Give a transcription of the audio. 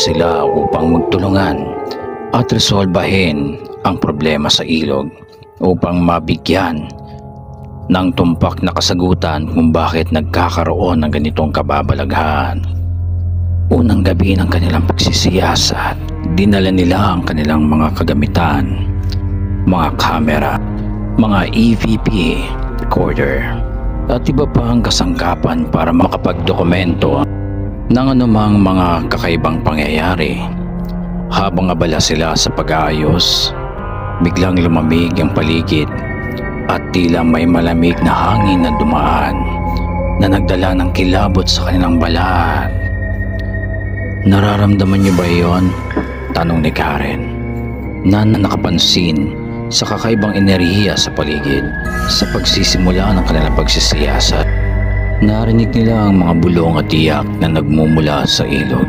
sila upang magtulungan at resolbahin ang problema sa ilog upang mabigyan ng tumpak na kasagutan kung bakit nagkakaroon ng ganitong kababalaghan. Unang gabi ng kanilang pagsisiyasat, dinala nila ang kanilang mga kagamitan, mga kamera, mga EVP recorder at iba pang kasangkapan para makapagdokumento ng anumang mga kakaibang pangyayari. Habang abala sila sa pag-aayos, biglang lumamig ang paligid at tila may malamig na hangin na dumaan na nagdala ng kilabot sa kanilang balat. Nararamdaman niyo ba iyon? Tanong ni Karen na nakapansin sa kakaibang enerhiya sa paligid. Sa pagsisimula ng kanilang pagsisiyasat, narinig nila ang mga bulong at iyak na nagmumula sa ilog.